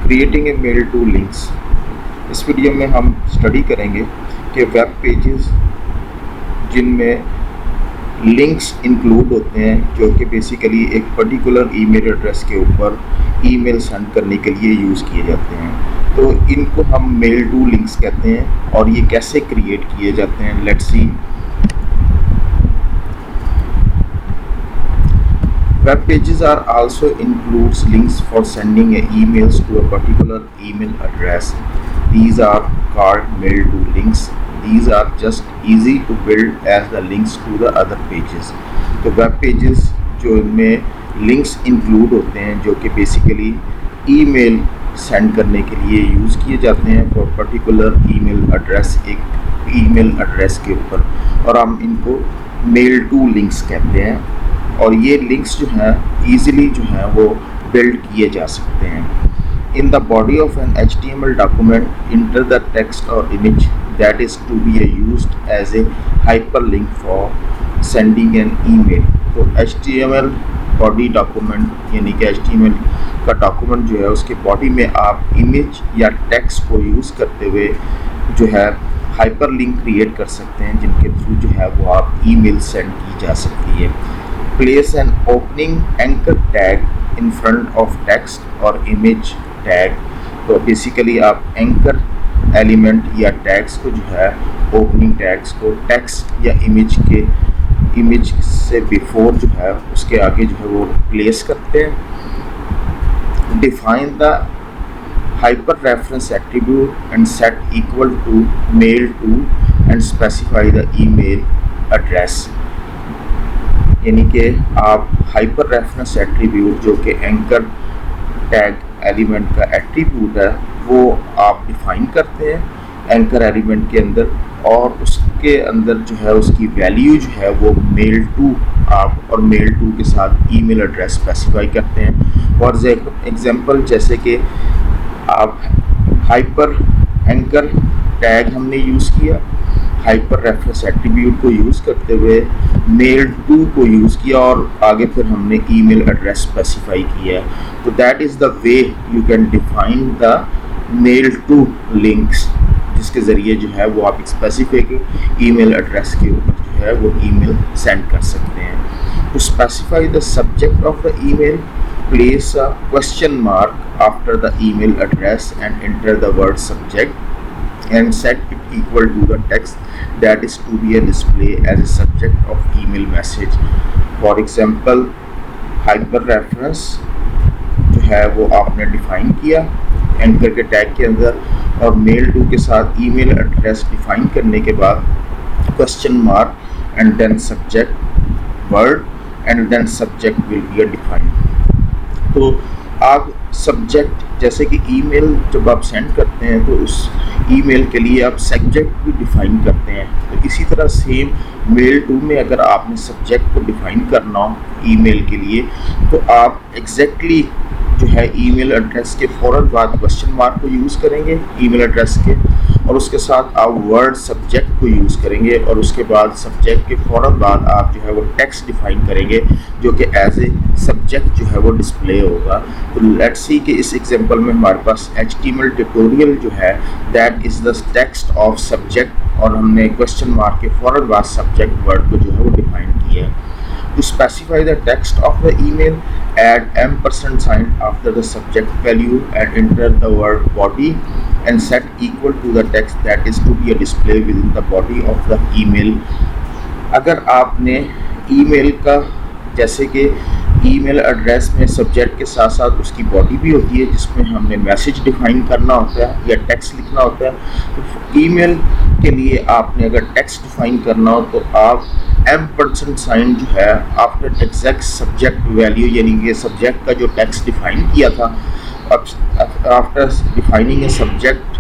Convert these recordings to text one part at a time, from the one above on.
Creating a mail to links. इस video में हम स्टडी करेंगे कि वेब पेजेस जिनमें लिंक्स इंक्लूड होते हैं जो कि बेसिकली एक पर्टिकुलर ईमेल एड्रेस के ऊपर ईमेल सेंड करने के लिए यूज़ किए जाते हैं, तो इनको हम मेल टू लिंक्स कहते हैं। और ये कैसे क्रिएट किए जाते हैं, let's see. Web pages are also includes links for sending emails to a particular email address. These are called mail to links. These are just easy to build as the links to the other pages. तो web pages जो इनमें links include होते हैं जो कि basically email send करने के लिए यूज़ किए जाते हैं for particular email address, एक email address के ऊपर, और हम इनको mail to links कहते हैं। और ये लिंक्स जो हैं ईज़िली जो हैं वो बिल्ड किए जा सकते हैं। In the body of an HTML document enter the text और image that is to be used as a hyper link for sending an email. तो HTML बॉडी डॉक्यूमेंट यानी कि HTML का डॉक्यूमेंट जो है उसके बॉडी में आप इमेज या टेक्स्ट को यूज़ करते हुए जो है हाइपर लिंक क्रिएट कर सकते हैं जिनके थ्रू जो है वो आप ईमेल सेंड की जा सकती है। Place an opening anchor tag in front of text or image tag। तो बेसिकली आप एंकर एलिमेंट या टैग्स को जो है ओपनिंग टैग्स को टेक्स्ट या इमेज से बिफोर जो है उसके आगे जो है वो प्लेस करते हैं। Define the hyper reference attribute and set equal to mail to and specify the email address. यानी कि आप हाइपर रेफरेंस एट्रीब्यूट जो कि एंकर टैग एलिमेंट का एट्रीब्यूट है वो आप डिफाइन करते हैं एंकर एलिमेंट के अंदर, और उसके अंदर जो है उसकी वैल्यू जो है वो मेल टू आप और मेल टू के साथ ईमेल एड्रेस स्पेसिफाई करते हैं। फॉर एग्जांपल जैसे कि आप हाइपर एंकर टैग हमने यूज़ किया, हाइपर रेफरेंस एट्रीब्यूट को यूज़ करते हुए मेल टू को यूज़ किया और आगे फिर हमने ईमेल एड्रेस स्पेसिफाई किया। तो that is the way you can define the mail to links, जिसके ज़रिए जो है वो आप एक स्पेसिफिक ईमेल एड्रेस के ऊपर जो है वो ईमेल सेंड कर सकते हैं। To specify the subject of the email, place a question mark after the email address and enter the word subject and set it equal to the text that is to be a display as a subject of email message। For example, hyper reference जो है वो आपने define किया anchor के tag के अंदर, और mail to के साथ ईमेल एड्रेस डिफाइन करने के बाद question mark and then subject word and then subject will be define. तो आप सब्जेक्ट जैसे कि ईमेल जब आप सेंड करते हैं तो उस ईमेल के लिए आप सब्जेक्ट भी डिफाइन करते हैं। तो इसी तरह सेम मेल टू में अगर आपने सब्जेक्ट को डिफाइन करना हो ईमेल के लिए तो आप एग्जैक्टली जो है ईमेल एड्रेस के फ़ौरन बाद क्वेश्चन मार्क को यूज़ करेंगे ईमेल एड्रेस के, और उसके साथ आप वर्ड सब्जेक्ट को यूज़ करेंगे, और उसके बाद सब्जेक्ट के फ़ौरन बाद आप जो है वो टेक्स्ट डिफाइन करेंगे जो कि एज ए सब्जेक्ट जो है वो डिस्प्ले होगा। तो लेट्स सी कि इस एग्जांपल में हमारे पास HTML ट्यूटोरियल जो है that is the text of subject, और हमने क्वेश्चन मार्क के फ़ौरन बाद सब्जेक्ट वर्ड को जो है वो डिफाइन किया है। To specify the text of the email, add ampersand sign after the subject value and enter the word body and set equal to the text that is to be a display within the body of the email। अगर आपने email का जैसे कि email address में subject के साथ साथ उसकी बॉडी भी होती है जिसमें हमने मैसेज डिफाइन करना होता है या टेक्स्ट लिखना होता है, तो ईमेल के लिए आपने अगर टेक्स्ट डिफाइन करना हो तो आप एम्परसेंड साइन जो है आफ्टर एग्जैक्ट सब्जेक्ट वैल्यू यानी कि सब्जेक्ट का जो टेक्स्ट डिफाइन किया था आफ्टर डिफाइनिंग ए सब्जेक्ट,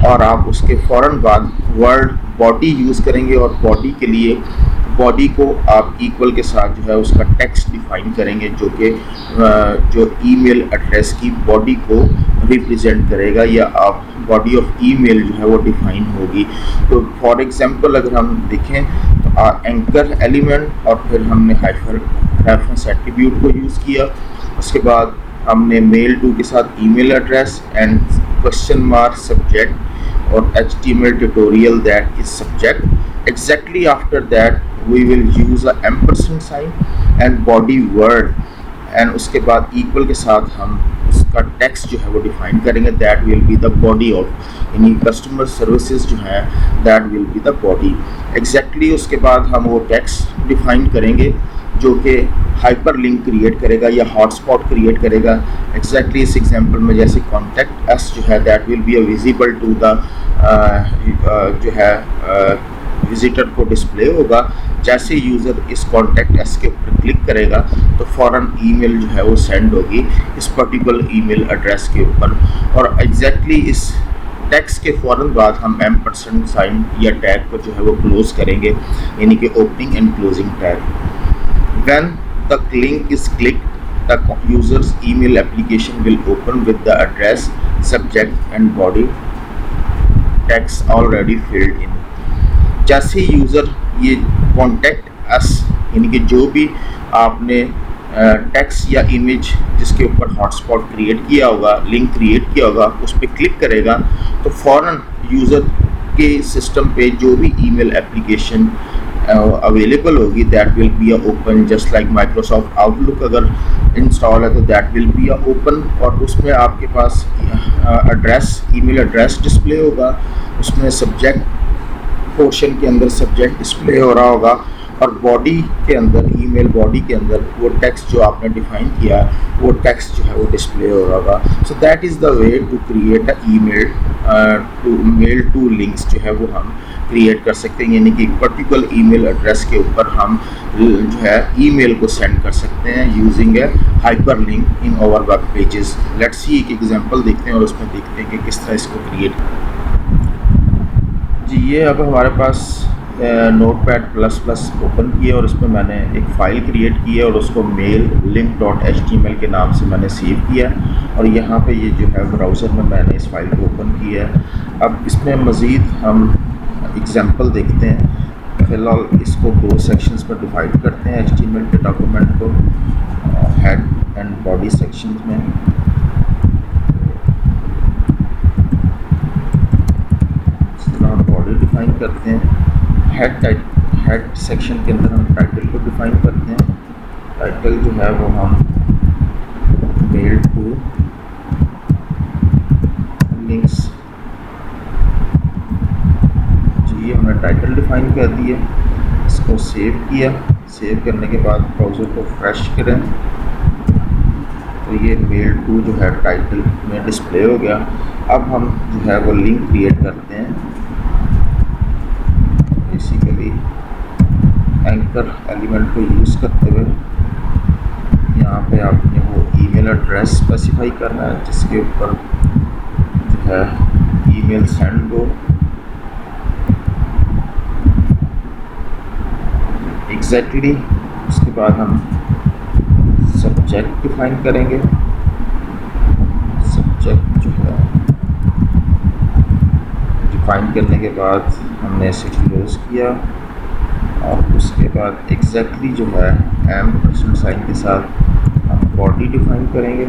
और आप उसके फ़ौरन बाद वर्ड बॉडी यूज़ करेंगे, और बॉडी के लिए बॉडी को आप इक्वल के साथ जो है उसका टेक्स्ट डिफाइन करेंगे जो कि जो ईमेल एड्रेस की बॉडी को रिप्रेजेंट करेगा, या आप बॉडी ऑफ ईमेल जो है वो डिफाइन होगी। तो फॉर एग्जांपल अगर हम देखें तो एंकर एलिमेंट और फिर हमने हाइपर रेफरेंस एट्रीब्यूट को यूज़ किया, उसके बाद हमने मेल टू के साथ email address and question mark subject और HTML tutorial that is subject. Exactly after that we will use a ampersand sign and body word and उसके बाद इक्वल के साथ हम उसका टेक्स्ट जो है वो डिफाइन करेंगे, that will be the body of यानी कस्टमर सर्विसेज जो है that will be the body. Exactly उसके बाद हम वो टेक्स्ट डिफाइन करेंगे जो कि हाइपर लिंक क्रिएट करेगा या हॉटस्पॉट क्रिएट करेगा। एग्जैक्टली इस एग्जांपल में जैसे कॉन्टैक्ट एस जो है that will be visible to the जो है विजिटर को डिस्प्ले होगा। जैसे यूज़र इस कॉन्टैक्ट एस के ऊपर क्लिक करेगा तो फ़ौरन ईमेल जो है वो सेंड होगी इस पर्टिकुलर ईमेल एड्रेस के ऊपर। और एग्जैक्टली इस टेक्स्ट के फ़ौरन बाद हम एम्परसेंड साइन या टैग को जो है वो क्लोज करेंगे, यानी कि opening and closing tag. When the link is clicked the user's email application will open with the address, subject and body text already filled in। जैसे यूज़र ये कॉन्टैक्ट अस यानी कि जो भी आपने टेक्स्ट या इमेज जिसके ऊपर हॉटस्पॉट क्रिएट किया होगा, लिंक क्रिएट किया होगा, उस पर क्लिक करेगा तो फ़ौरन यूज़र के सिस्टम पे जो भी ईमेल एप्लीकेशन अवेलेबल होगी that will be a open, just like Microsoft outlook अगर इंस्टॉल है तो that will be a open. और उसमें आपके पास एड्रेस, ईमेल एड्रेस डिस्प्ले होगा, उसमें सब्जेक्ट पोर्शन के अंदर सब्जेक्ट डिस्प्ले हो रहा होगा और बॉडी के अंदर, ईमेल बॉडी के अंदर वो टेक्स्ट जो आपने डिफाइन किया वो टेक्स्ट जो है वो डिस्प्ले हो रहा होगा। So that is the way to create a email to mail to links जो है वो हम क्रिएट कर सकते हैं, यानी कि एक पर्टिकुलर ईमेल एड्रेस के ऊपर हम जो है ईमेल को सेंड कर सकते हैं using a hyper link in our web pages. Let's see एक एग्जांपल देखते हैं और उसमें देखते हैं कि किस तरह इसको क्रिएट। जी ये अब हमारे पास नोटपैड प्लस प्लस ओपन किया और उसमें मैंने एक फ़ाइल क्रिएट की है और उसको मेल लिंक डॉट HTML के नाम से मैंने सेव किया और यहाँ पे ये जो है ब्राउज़र में मैंने इस फाइल को ओपन किया है। अब इसमें मज़ीद हम एग्जांपल देखते हैं। फ़िलहाल इसको दो सेक्शंस पर डिवाइड करते हैं HTML के डॉक्यूमेंट को, हेड एंड बॉडी सेक्शंस में। इस तरह हम बॉडी डिफाइन करते हैं। हेड सेक्शन के अंदर हम टाइटल को डिफाइन करते हैं। टाइटल जो है वो हम मेल टू लिंक्स, जी हमने टाइटल डिफाइन कर दिया, इसको सेव किया। सेव करने के बाद ब्राउज़र को फ्रेश करें तो ये मेल टू जो है टाइटल में डिस्प्ले हो गया। अब हम जो है वो लिंक क्रिएट करते हैं। बेसिकली एंकर एलिमेंट को यूज़ करते हुए यहाँ पे आपने वो ईमेल एड्रेस स्पेसिफाई करना है जिसके ऊपर जो है ईमेल सेंड हो। एग्जैक्टली उसके बाद हम सब्जेक्ट डिफाइन करेंगे। सब्जेक्ट जो है डिफाइन करने के बाद हमने इसे क्लोज किया और उसके बाद एग्जैक्टली जो है एम्परसेंड साइन के साथ हम बॉडी डिफाइन करेंगे।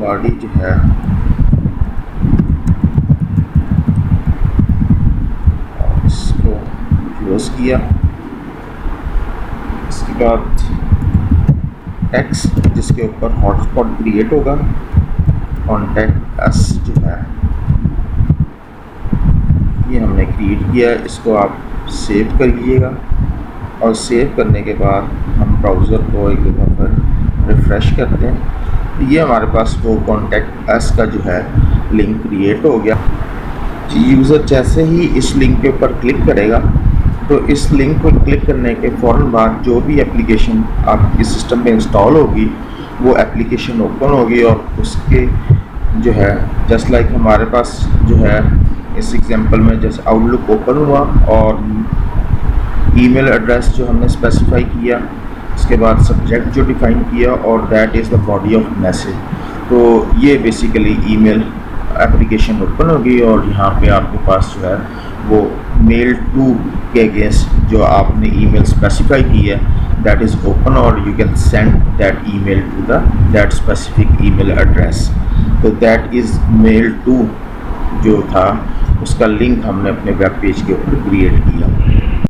बॉडी जो है और इसको क्लोज किया। इसके बाद टेक्स्ट जिसके ऊपर हॉटस्पॉट क्रिएट होगा, कॉन्टैक्ट अस जो है ये हमने क्रिएट किया। इसको आप सेव करिएगा और सेव करने के बाद हम ब्राउज़र को एक दफ़ा फिर रिफ़्रेश करते हैं तो ये हमारे पास वो कॉन्टैक्ट अस का जो है लिंक क्रिएट हो गया। यूज़र जैसे ही इस लिंक के ऊपर क्लिक करेगा तो इस लिंक को क्लिक करने के फ़ौरन बाद जो भी एप्लीकेशन आपके सिस्टम पे इंस्टॉल होगी वो एप्लीकेशन ओपन होगी और उसके जो है जस्ट लाइक हमारे पास जो है इस एग्जांपल में जैसे आउटलुक ओपन हुआ और ईमेल एड्रेस जो हमने स्पेसिफाई किया, उसके बाद सब्जेक्ट जो डिफाइन किया और that is the body of message. तो ये बेसिकली ईमेल एप्लीकेशन ओपन होगी और यहाँ पे आपके पास जो है वो मेल टू के अगेंस्ट जो आपने ईमेल स्पेसिफाई की है that is open, or you can send that email to the that specific email address. तो that is mail to जो था उसका लिंक हमने अपने वेब पेज के ऊपर क्रिएट किया।